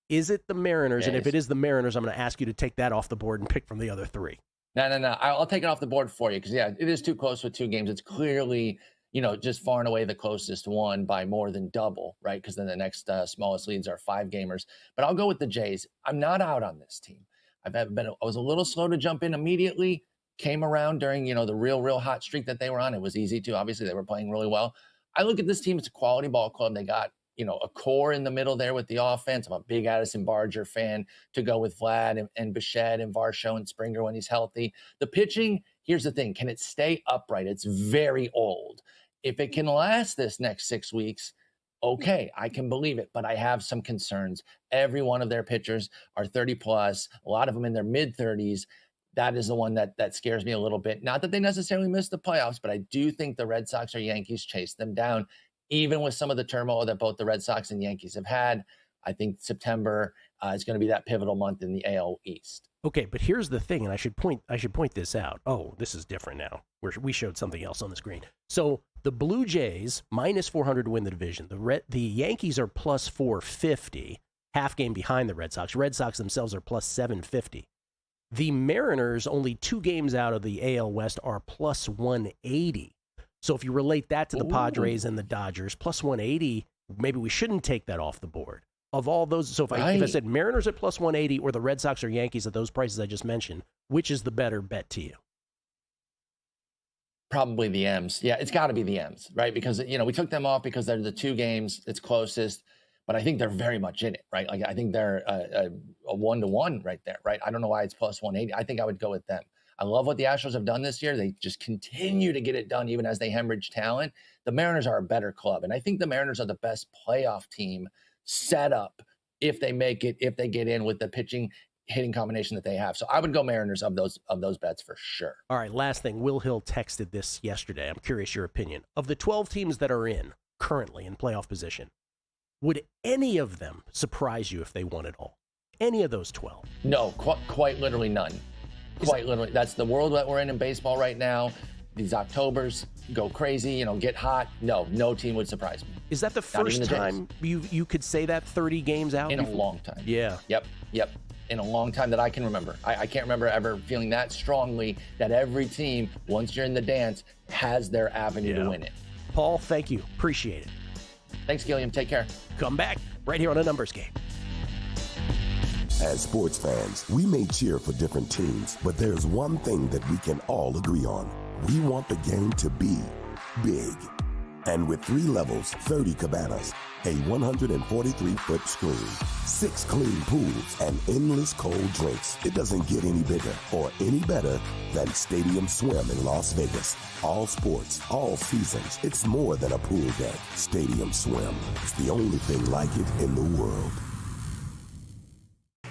Is it the Mariners? Yes. And if it is the Mariners, I'm going to ask you to take that off the board and pick from the other 3. No. I'll take it off the board for you because, yeah, it is too close with 2 games. It's clearly just far and away the closest one by more than double, right? Because then the next smallest leads are 5 gamers. But I'll go with the Jays. I'm not out on this team. I was a little slow to jump in immediately. Came around during, the real hot streak that they were on. It was easy to. Obviously, they were playing really well. I look at this team. It's a quality ball club. They got, a core in the middle there with the offense. I'm a big Addison Barger fan to go with Vlad and Bichette and Varsho and Springer when he's healthy. The pitching, here's the thing. Can it stay upright? It's very old. If it can last this next 6 weeks, okay, I can believe it, but I have some concerns. Every one of their pitchers are 30 plus, a lot of them in their mid-30s. That is the one that scares me a little bit. Not that they necessarily missed the playoffs, but I do think the Red Sox or Yankees chase them down, even with some of the turmoil that both the Red Sox and Yankees have had. I think September is going to be that pivotal month in the AL East. Okay, but here's the thing, and I should point this out. Oh, this is different now. We showed something else on the screen. So the Blue Jays, minus 400 to win the division. The Yankees are plus 450, half game behind the Red Sox. Red Sox themselves are plus 750. The Mariners, only 2 games out of the AL West, are plus 180. So if you relate that to the Padres and the Dodgers, plus 180, maybe we shouldn't take that off the board. Of all those, so if I said Mariners at plus 180 or the Red Sox or Yankees at those prices I just mentioned, which is the better bet to you? Probably the M's. Yeah, it's got to be the M's, right? Because, we took them off because they're the 2 games it's closest. but I think they're very much in it, right? Like I think they're a 1-to-1 right there, right? I don't know why it's plus 180. I think I would go with them. I love what the Astros have done this year. They just continue to get it done even as they hemorrhage talent. The Mariners are a better club, and I think the Mariners are the best playoff team set up if they make it, if they get in with the pitching hitting combination that they have. So I would go Mariners of those bets for sure. All right, last thing. Will Hill texted this yesterday. I'm curious your opinion. Of the 12 teams that are in currently in playoff position, would any of them surprise you if they won it all? Any of those 12? No, quite literally none. Quite literally. That's the world that we're in baseball right now. These Octobers go crazy, get hot. No team would surprise me. Is that the first time you could say that 30 games out? In a long time. Yeah. Yep. In a long time that I can remember. I can't remember ever feeling that strongly that every team, once you're in the dance, has their avenue to win it. Paul, thank you. Appreciate it. Thanks, Gilliam. Take care. Come back right here on A Numbers Game. As sports fans, we may cheer for different teams, but there's one thing that we can all agree on. We want the game to be big. And with 3 levels, 30 cabanas, a 143-foot screen, 6 clean pools, and endless cold drinks, it doesn't get any bigger or any better than Stadium Swim in Las Vegas. All sports, all seasons. It's more than a pool deck. Stadium Swim. It's the only thing like it in the world.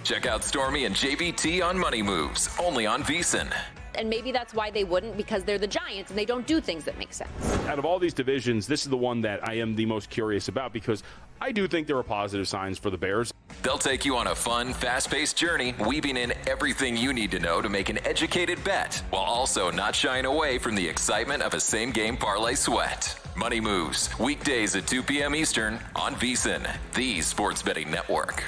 Check out Stormy and JVT on Money Moves, only on Vsin. And maybe that's why they wouldn't, because they're the Giants and they don't do things that make sense. Out of all these divisions, this is the one that I am the most curious about because I do think there are positive signs for the Bears. They'll take you on a fun, fast-paced journey, weaving in everything you need to know to make an educated bet, while also not shying away from the excitement of a same-game parlay sweat. Money Moves, weekdays at 2 p.m. Eastern on Vsin, the sports betting network.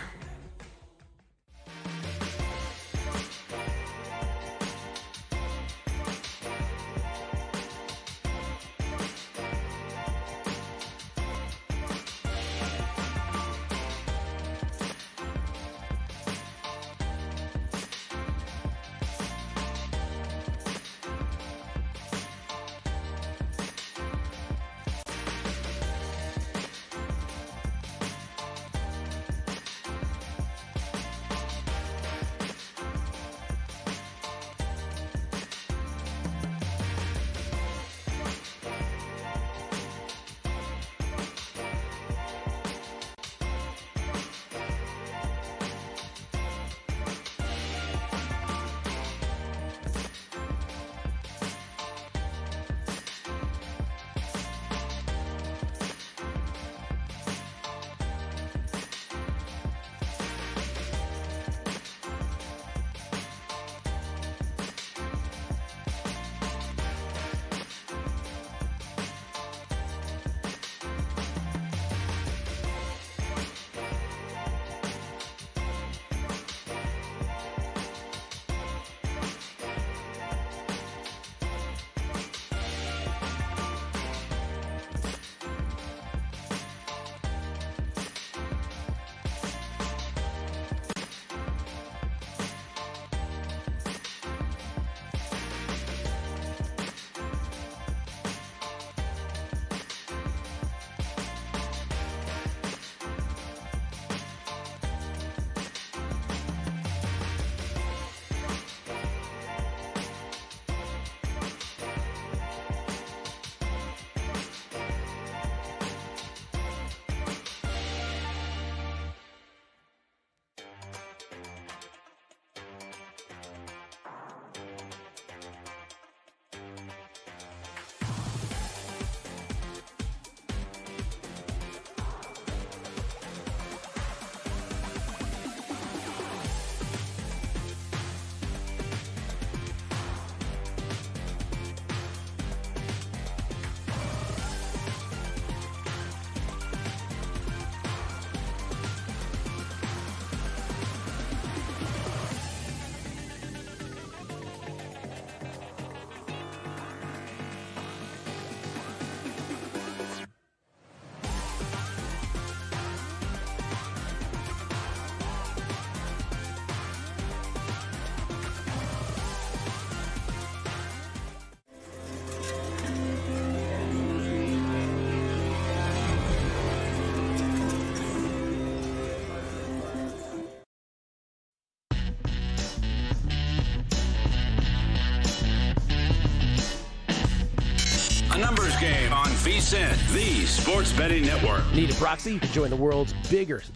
The Numbers Game on Vsin, the sports betting network. Need a proxy? You can join the world's biggest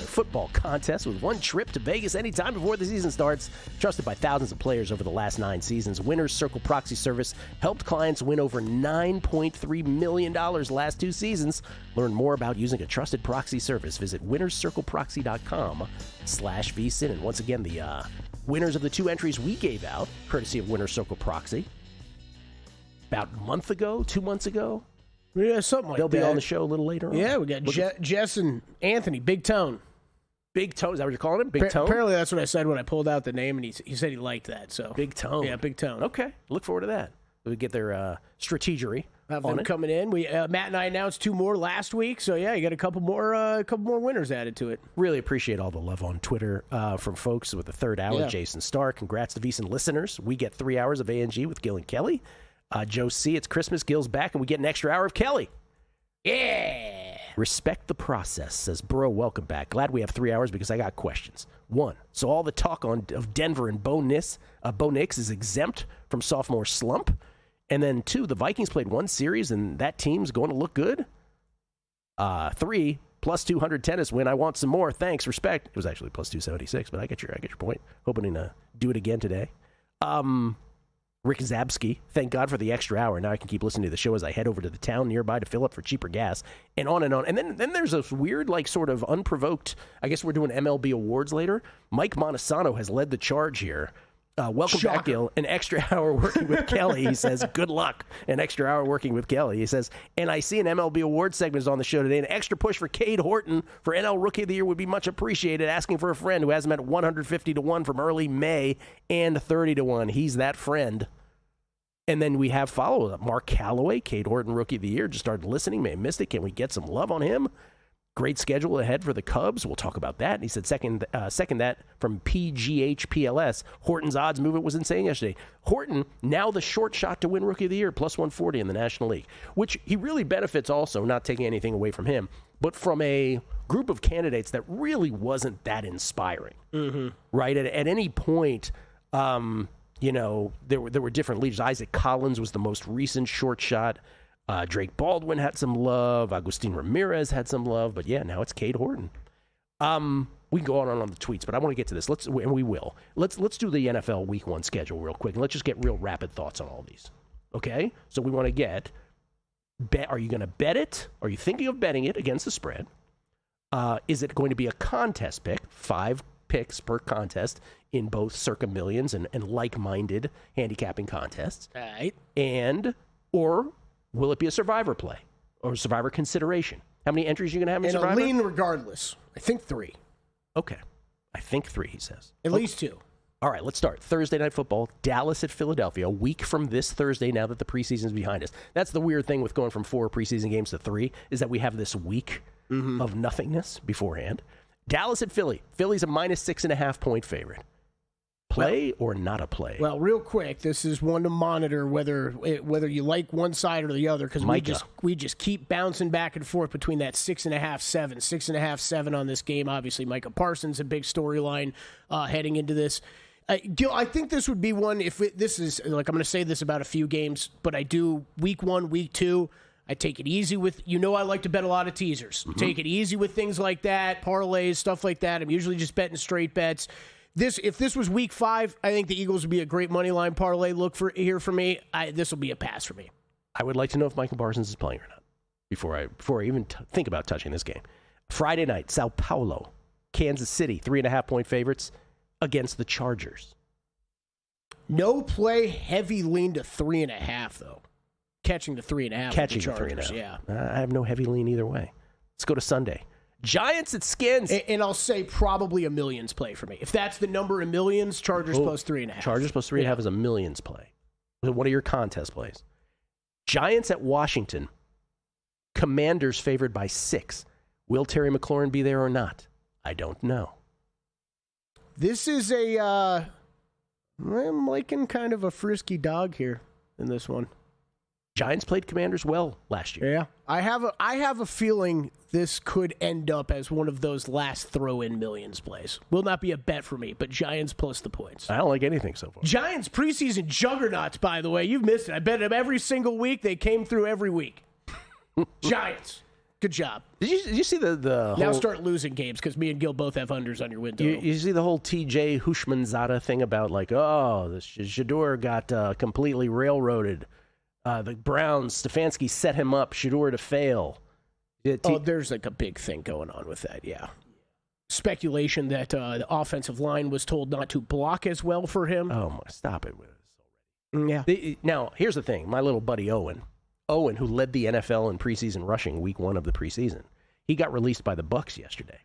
football contest with one trip to Vegas anytime before the season starts. Trusted by thousands of players over the last 9 seasons, Winners Circle Proxy Service helped clients win over $9.3 million last 2 seasons. Learn more about using a trusted proxy service. Visit winnerscircleproxy.com/vsin. And once again, the winners of the 2 entries we gave out, courtesy of Winners Circle Proxy, about a month ago, 2 months ago. Yeah, something like They'll that. be on the show a little later on. Yeah, we got Jess and Anthony, Big Tone. Big Tone, is that what you're calling him? Big Tone? Apparently that's what I said when I pulled out the name, and he said he liked that. So Big Tone. Yeah, Big Tone. Okay, look forward to that. We get their strategery. Have them coming in. We Matt and I announced 2 more last week, so yeah, you got a couple more winners added to it. Really appreciate all the love on Twitter from folks with the 3rd hour. Yeah. Jason Starr, congrats to Vsin listeners. We get 3 hours of A&G with Gil and Kelly. Joe C, it's Christmas. Gil's back, and we get an extra hour of Kelly. Yeah. Respect the process, says Bro. Welcome back. Glad we have 3 hours because I got questions. 1, so all the talk of Denver and Bo Nix is exempt from sophomore slump. And then 2, the Vikings played 1 series, and that team's going to look good. 3, plus 200 tennis win. I want some more. Thanks. Respect. It was actually plus 276, but I get your point. Hoping to do it again today. Rick Zabsky, thank God for the extra hour. Now I can keep listening to the show as I head over to the town nearby to fill up for cheaper gas, and on and on. And then there's this weird, like, sort of unprovoked, I guess we're doing MLB awards later. Mike Montesano has led the charge here. Welcome back, Gil. An extra hour working with Kelly. He says, good luck. An extra hour working with Kelly. He says, and I see an MLB awards segment is on the show today. An extra push for Cade Horton for NL Rookie of the Year would be much appreciated. Asking for a friend who has him at 150-1 from early May and 30-1. He's that friend. And then we have follow-up. Mark Calloway, Cade Horton Rookie of the Year. Just started listening. May have missed it. Can we get some love on him? Great schedule ahead for the Cubs. We'll talk about that. And he said second that from PGHPLS. Horton's odds movement was insane yesterday. Horton, now the short shot to win Rookie of the Year, plus 140 in the National League, which he really benefits also, not taking anything away from him, but from a group of candidates that really wasn't that inspiring. Mm-hmm. Right? At any point, there were different leaders. Isaac Collins was the most recent short shot. Drake Baldwin had some love. Agustin Ramirez had some love. But yeah, now it's Cade Horton. We can go on the tweets, but I want to get to this. We will. Let's do the NFL Week 1 schedule real quick, and let's just get real rapid thoughts on all these. Okay? So we want to get, are you going to bet it? Are you thinking of betting it against the spread? Is it going to be a contest pick? 5 picks per contest in both Circa Millions and like-minded handicapping contests. All right. Or will it be a survivor play or survivor consideration? How many entries are you going to have in survivor? And a lean regardless. I think 3. Okay. I think 3, he says. At least 2. All right, let's start. Thursday Night Football, Dallas at Philadelphia, a week from this Thursday now that the preseason is behind us. That's the weird thing with going from 4 preseason games to 3, is that we have this week of nothingness beforehand. Dallas at Philly. Philly's a minus 6.5 point favorite. Play or not a play? Well, real quick, this is one to monitor whether you like one side or the other, because we just keep bouncing back and forth between that 6.5, 7, 6.5, 7 on this game. Obviously, Micah Parsons, a big storyline heading into this. Gil, I think this would be one, this is, like, I'm going to say this about a few games, but I do week 1, week 2, I take it easy with, I like to bet a lot of teasers. Mm-hmm. Take it easy with things like that, parlays, stuff like that. I'm usually just betting straight bets. If this was week 5, I think the Eagles would be a great money line parlay look here for me. This will be a pass for me. I would like to know if Michael Parsons is playing or not before I even think about touching this game. Friday night, Sao Paulo, Kansas City, 3.5 point favorites against the Chargers. No play, heavy lean to 3.5 though. Catching the 3.5. Catching the Chargers, 3.5. Yeah. I have no heavy lean either way. Let's go to Sunday. Giants at Skins. And I'll say probably a millions play for me. If that's the number of millions, Chargers plus 3.5. Chargers plus 3.5 is a millions play. One of your contest plays. Giants at Washington. Commanders favored by 6. Will Terry McLaurin be there or not? I don't know. This is I'm liking kind of a frisky dog here in this one. Giants played Commanders well last year. Yeah. I have a feeling this could end up as one of those last throw-in millions plays. Will not be a bet for me, but Giants plus the points. I don't like anything so far. Giants preseason juggernauts, by the way. You've missed it. I bet them every single week. They came through every week. Giants. Good job. Did you see the now whole, start losing games because me and Gil both have unders on your window. You see the whole TJ Hushmanzada thing about like, the Shador got completely railroaded. The Browns, Stefanski set him up, Shador to fail. There's like a big thing going on with that, yeah. Speculation that the offensive line was told not to block as well for him. Oh, stop it with this already. Yeah. Now, here's the thing. My little buddy Owen, who led the NFL in preseason rushing week 1 of the preseason, he got released by the Bucs yesterday,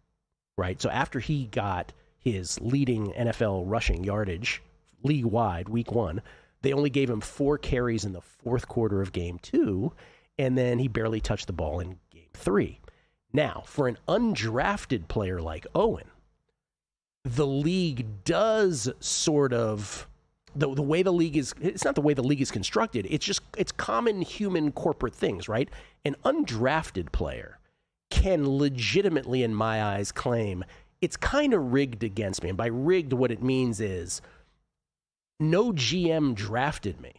right? So after he got his leading NFL rushing yardage league-wide week 1, they only gave him 4 carries in the fourth quarter of game 2, and then he barely touched the ball in game 3. Now, for an undrafted player like Owen, the league does sort of, the way the league is, it's not the way the league is constructed, it's common human corporate things, right? An undrafted player can legitimately, in my eyes, claim it's kind of rigged against me. And by rigged, what it means is, no GM drafted me.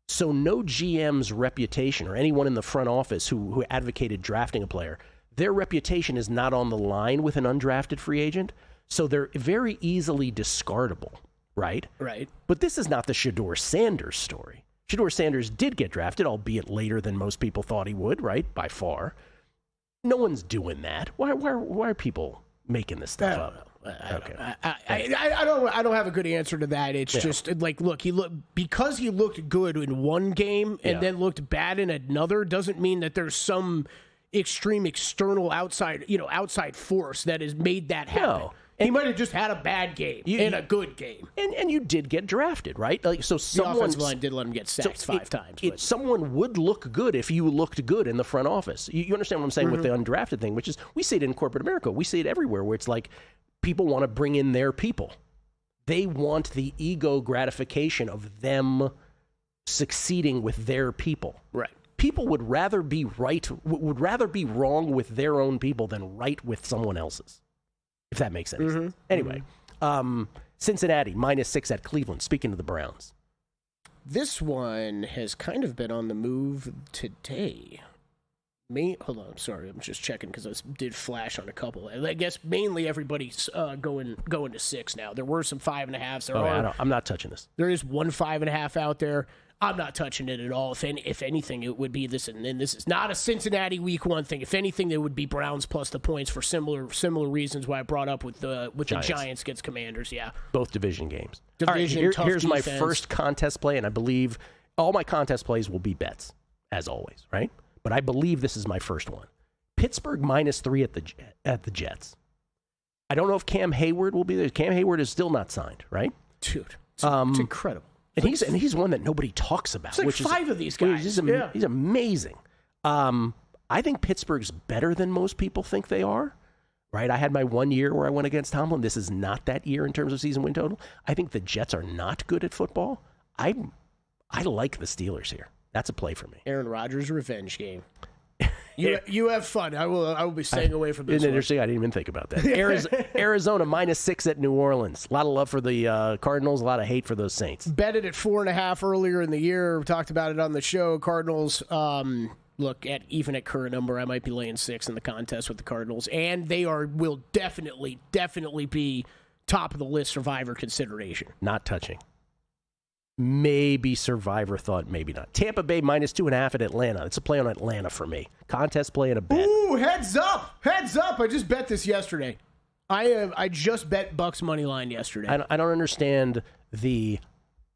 So no GM's reputation or anyone in the front office who advocated drafting a player, their reputation is not on the line with an undrafted free agent. So they're very easily discardable, right? Right. But this is not the Shador Sanders story. Shador Sanders did get drafted, albeit later than most people thought he would, right? By far. No one's doing that. Why are people making this stuff up? I don't have a good answer to that. It's just like, look, because he looked good in one game and then looked bad in another doesn't mean that there's some extreme external outside force that has made that happen. No. He might have just had a bad game and a good game. And you did get drafted, right? Like, so the offensive line did let him get sacked 5 times. Someone would look good if you looked good in the front office. You understand what I'm saying with the undrafted thing, which is, we see it in corporate America. We see it everywhere where it's like, people want to bring in their people. They want the ego gratification of them succeeding with their people. Right. People would rather be wrong with their own people than right with someone else's, if that makes any sense. Anyway, Cincinnati -6 at Cleveland. Speaking of the Browns. This one has kind of been on the move today. Hold on, I'm sorry. I'm just checking because I did flash on a couple. I guess mainly everybody's going to 6 now. There were some 5.5s. I'm not touching this. There is one 5.5 out there. I'm not touching it at all. If anything, it would be this, and then this is not a Cincinnati Week 1 thing. If anything, it would be Browns plus the points for similar reasons why I brought up with the Giants against Commanders. Yeah, both division games. Here's defense. My first contest play, and I believe all my contest plays will be bets, as always, right? But I believe this is my first one. Pittsburgh -3 at the Jets. I don't know if Cam Hayward will be there. Cam Hayward is still not signed, right? Dude, it's incredible. And he's one that nobody talks about. It's like 5 of these guys. He's amazing. I think Pittsburgh's better than most people think they are. Right? I had my 1 year where I went against Tomlin. This is not that year in terms of season win total. I think the Jets are not good at football. I like the Steelers here. That's a play for me. Aaron Rodgers' revenge game. You have fun. I will be staying away from this. Isn't it interesting? I didn't even think about that. Arizona -6 at New Orleans. A lot of love for the Cardinals. A lot of hate for those Saints. Betted at 4.5 earlier in the year. We talked about it on the show. Cardinals. Look, even at current number, I might be laying 6 in the contest with the Cardinals, and they will definitely be top of the list Survivor consideration. Not touching. Maybe Survivor thought, maybe not. Tampa Bay -2.5 at Atlanta. It's a play on Atlanta for me. Contest play and a bet. Ooh, heads up! I just bet this yesterday. I just bet Bucks money line yesterday. I don't understand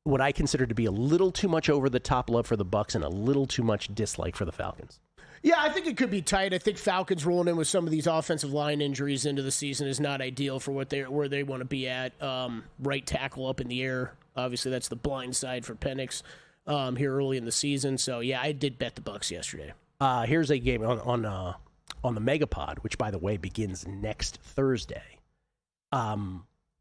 what I consider to be a little too much over the top love for the Bucks and a little too much dislike for the Falcons. Yeah, I think it could be tight. I think Falcons rolling in with some of these offensive line injuries into the season is not ideal for where they want to be at. Right tackle up in the air. Obviously, that's the blind side for Penix here early in the season. So, yeah, I did bet the Bucks yesterday. Here's a game on the Megapod, which, by the way, begins next Thursday.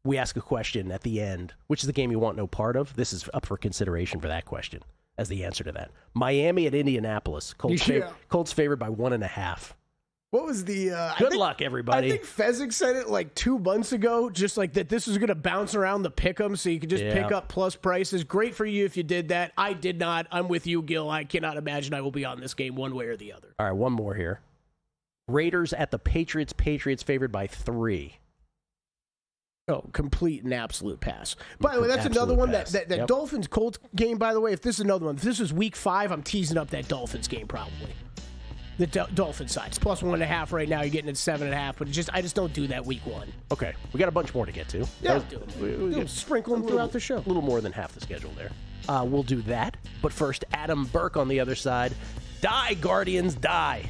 We ask a question at the end, which is the game you want no part of. This is up for consideration for that question. as the answer to that. Miami at Indianapolis. Colts favored by 1.5. What was the... Good luck, everybody. I think Fezzik said it like 2 months ago, just like that this was going to bounce around the pick'em, so you could just pick up plus prices. Great for you if you did that. I did not. I'm with you, Gil. I cannot imagine I will be on this game one way or the other. All right, one more here. Raiders at the Patriots. Patriots favored by 3. Oh, complete and absolute pass. By the way, that's another one. That Dolphins-Colts game, by the way, if this is another one, if this was week 5, I'm teasing up that Dolphins game probably. The Dolphin side. It's plus 1.5 right now. You're getting it 7.5, but I just don't do that week 1. Okay. We got a bunch more to get to. Yeah. We'll sprinkle them throughout the show. A little more than half the schedule there. We'll do that. But first, Adam Burke on the other side. Die, Guardians, die.